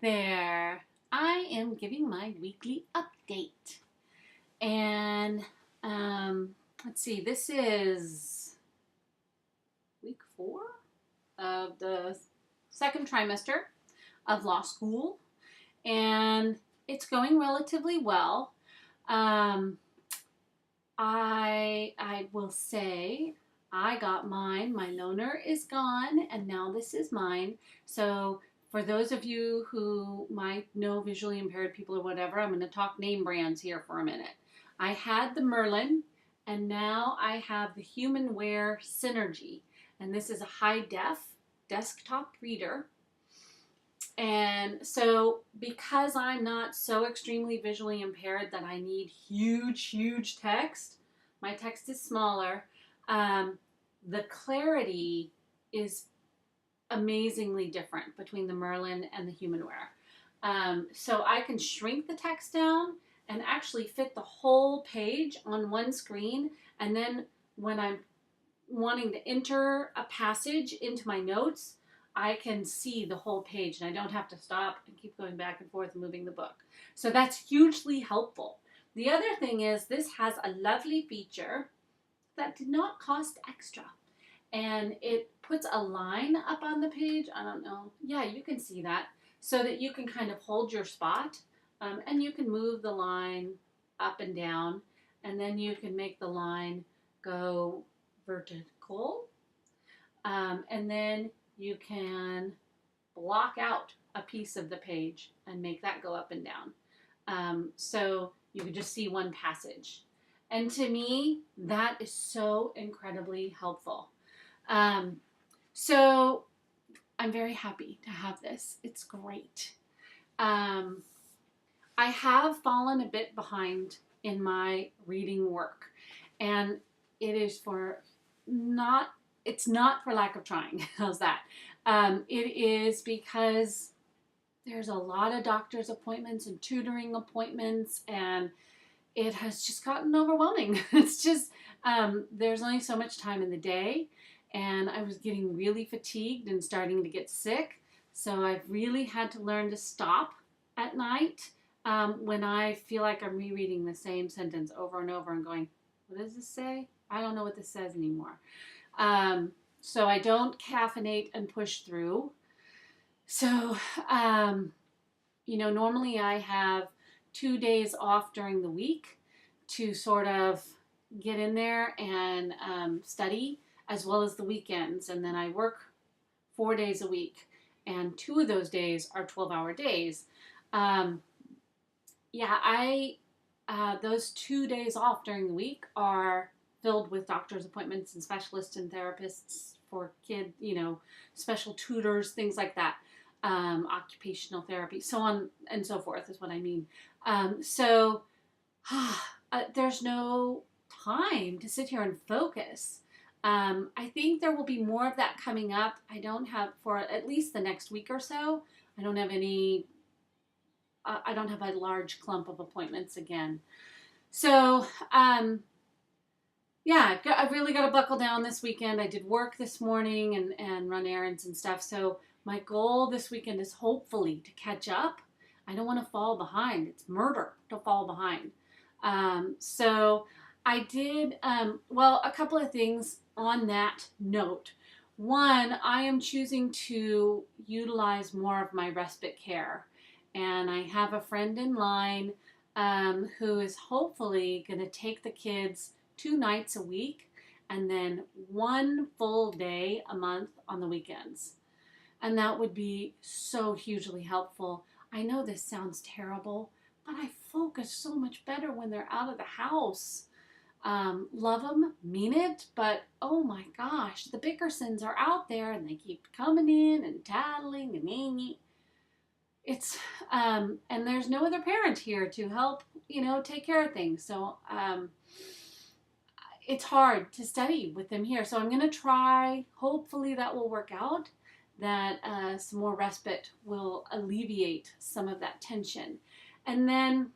there. I am giving my weekly update. And let's see, this is week 4 of the second trimester of law school. And it's going relatively well. I will say I got mine. My loaner is gone, and now this is mine. So for those of you who might know visually impaired people or whatever, I'm going to talk name brands here for a minute. I had the Merlin, and now I have the HumanWare Synergy. And this is a high-def desktop reader. And so because I'm not so extremely visually impaired that I need huge text, my text is smaller, the clarity is amazingly different between the Merlin and the HumanWare. So I can shrink the text down and actually fit the whole page on one screen. And then when I'm wanting to enter a passage into my notes, I can see the whole page and I don't have to stop and keep going back and forth and moving the book. So that's hugely helpful. The other thing is this has a lovely feature that did not cost extra. And it puts a line up on the page. I don't know. Yeah, you can see that. So that you can kind of hold your spot and you can move the line up and down. And then you can make the line go vertical. And then you can block out a piece of the page and make that go up and down. So you can just see one passage. And to me, that is so incredibly helpful. So I'm very happy to have this. It's great. I have fallen a bit behind in my reading work, and it is it's not for lack of trying. How's that? It is because there's a lot of doctor's appointments and tutoring appointments, and it has just gotten overwhelming. It's just, there's only so much time in the day, and I was getting really fatigued and starting to get sick. So I've really had to learn to stop at night when I feel like I'm rereading the same sentence over and over and going, what does this say? I don't know what this says anymore. So I don't caffeinate and push through. So, normally I have 2 days off during the week to sort of get in there and study, as well as the weekends. And then I work 4 days a week, and 2 of those days are 12-hour days. Those 2 days off during the week are filled with doctor's appointments and specialists and therapists for kids, special tutors, things like that, occupational therapy, so on and so forth is what I mean. There's no time to sit here and focus. I think there will be more of that coming up. I don't have, for at least the next week or so, I don't have a large clump of appointments again. So, I've really got to buckle down this weekend. I did work this morning and run errands and stuff. So my goal this weekend is hopefully to catch up. I don't want to fall behind. It's murder to fall behind. So I did, a couple of things on that note. One, I am choosing to utilize more of my respite care. And I have a friend in line who is hopefully going to take the kids 2 nights a week and then 1 full day a month on the weekends. And that would be so hugely helpful. I know this sounds terrible, but I focus so much better when they're out of the house. Love them, mean it, but oh my gosh, the Bickersons are out there and they keep coming in and tattling and it's, and there's no other parent here to help, take care of things. So, it's hard to study with them here. So I'm going to try, hopefully that will work out, that some more respite will alleviate some of that tension. And then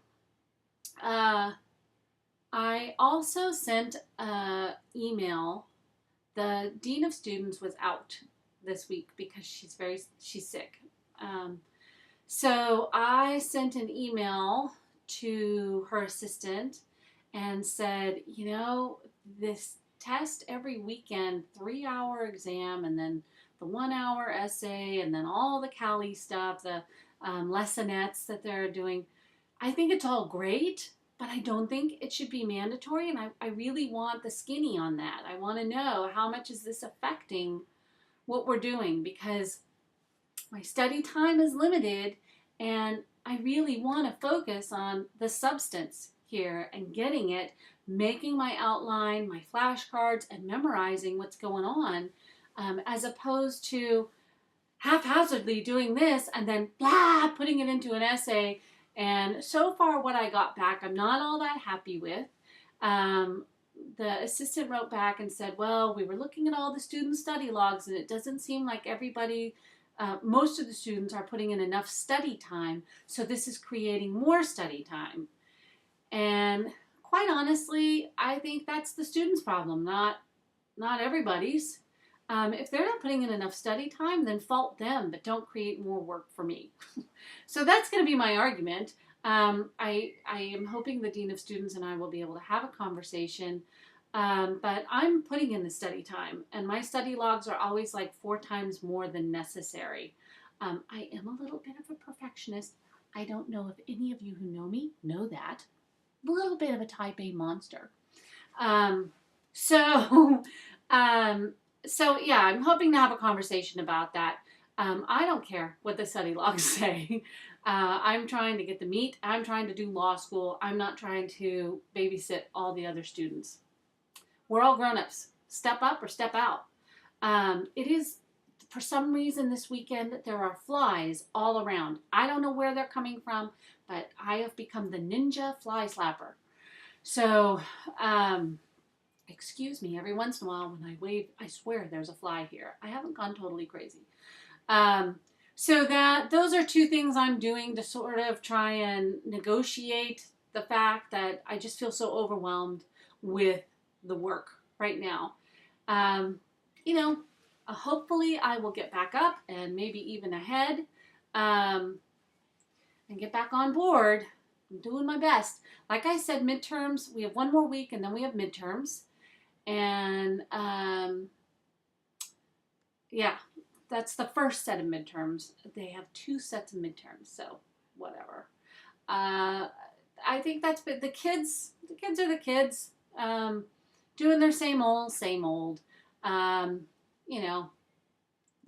I also sent an email. The Dean of Students was out this week because she's sick. So I sent an email to her assistant and said, you know, this test every weekend, 3 hour exam, and then the 1 hour essay, and then all the Cali stuff, the lessonettes that they're doing. I think it's all great, but I don't think it should be mandatory. And I really want the skinny on that. I want to know how much is this affecting what we're doing, because my study time is limited and I really want to focus on the substance here and getting it, making my outline, my flashcards, and memorizing what's going on, as opposed to haphazardly doing this and then blah, putting it into an essay. And so far, what I got back, I'm not all that happy with. The assistant wrote back and said, well, we were looking at all the student study logs, and it doesn't seem like everybody, most of the students are putting in enough study time, so this is creating more study time. And quite honestly, I think that's the student's problem, not everybody's. If they're not putting in enough study time, then fault them, but don't create more work for me. So that's going to be my argument. I am hoping the Dean of Students and I will be able to have a conversation, but I'm putting in the study time, and my study logs are always like 4 times more than necessary. I am a little bit of a perfectionist. I don't know if any of you who know me know that. A little bit of a type A monster. So yeah, I'm hoping to have a conversation about that. I don't care what the study logs say. I'm trying to get the meat. I'm trying to do law school. I'm not trying to babysit all the other students. We're all grown-ups. Step up or step out. It is, for some reason this weekend, there are flies all around. I don't know where they're coming from, but I have become the ninja fly slapper. So, excuse me, every once in a while when I wave, I swear there's a fly here. I haven't gone totally crazy. So those are 2 things I'm doing to sort of try and negotiate the fact that I just feel so overwhelmed with the work right now. Hopefully I will get back up and maybe even ahead, and get back on board. I'm doing my best. Like I said, midterms, we have 1 more week and then we have midterms. And yeah, that's the first set of midterms. They have 2 sets of midterms, so whatever. I think that's been the kids are the kids, doing their same old.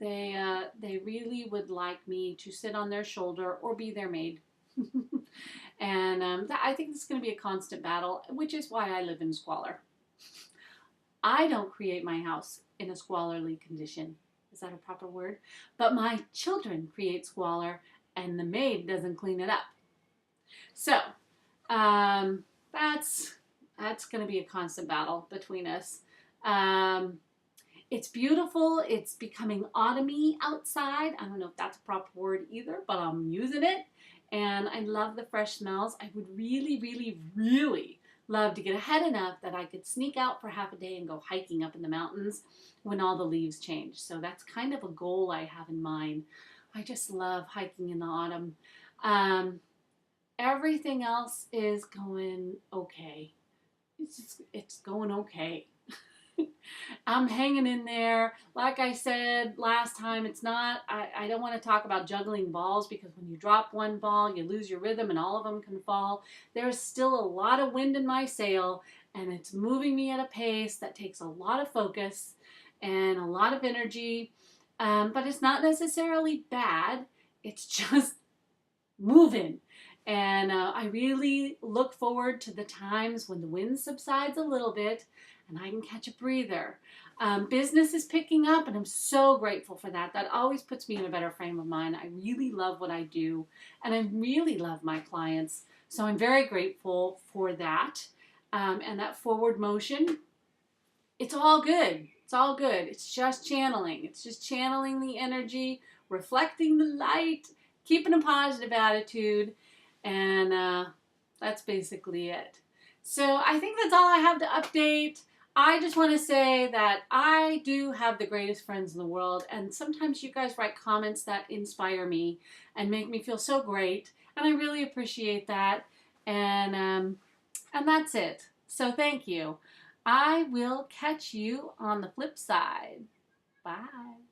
They really would like me to sit on their shoulder or be their maid. And I think it's going to be a constant battle, which is why I live in squalor. I don't create my house in a squalorly condition. Is that a proper word? But my children create squalor, and the maid doesn't clean it up. So that's going to be a constant battle between us. It's beautiful. It's becoming autumny outside. I don't know if that's a proper word either, but I'm using it. And I love the fresh smells. I would really, really, really love to get ahead enough that I could sneak out for half a day and go hiking up in the mountains when all the leaves change. So that's kind of a goal I have in mind. I just love hiking in the autumn. Everything else is going okay. It's going okay. I'm hanging in there. Like I said last time, I don't want to talk about juggling balls, because when you drop one ball, you lose your rhythm and all of them can fall. There's still a lot of wind in my sail, and it's moving me at a pace that takes a lot of focus and a lot of energy. But it's not necessarily bad. It's just moving. And I really look forward to the times when the wind subsides a little bit and I can catch a breather. Business is picking up, and I'm so grateful for that. That always puts me in a better frame of mind. I really love what I do, and I really love my clients. So I'm very grateful for that. And that forward motion, it's all good. It's all good. It's just channeling. It's just channeling the energy, reflecting the light, keeping a positive attitude, and that's basically it. So I think that's all I have to update. I just want to say that I do have the greatest friends in the world, and sometimes you guys write comments that inspire me and make me feel so great, and I really appreciate that. And that's it. So thank you. I will catch you on the flip side. Bye.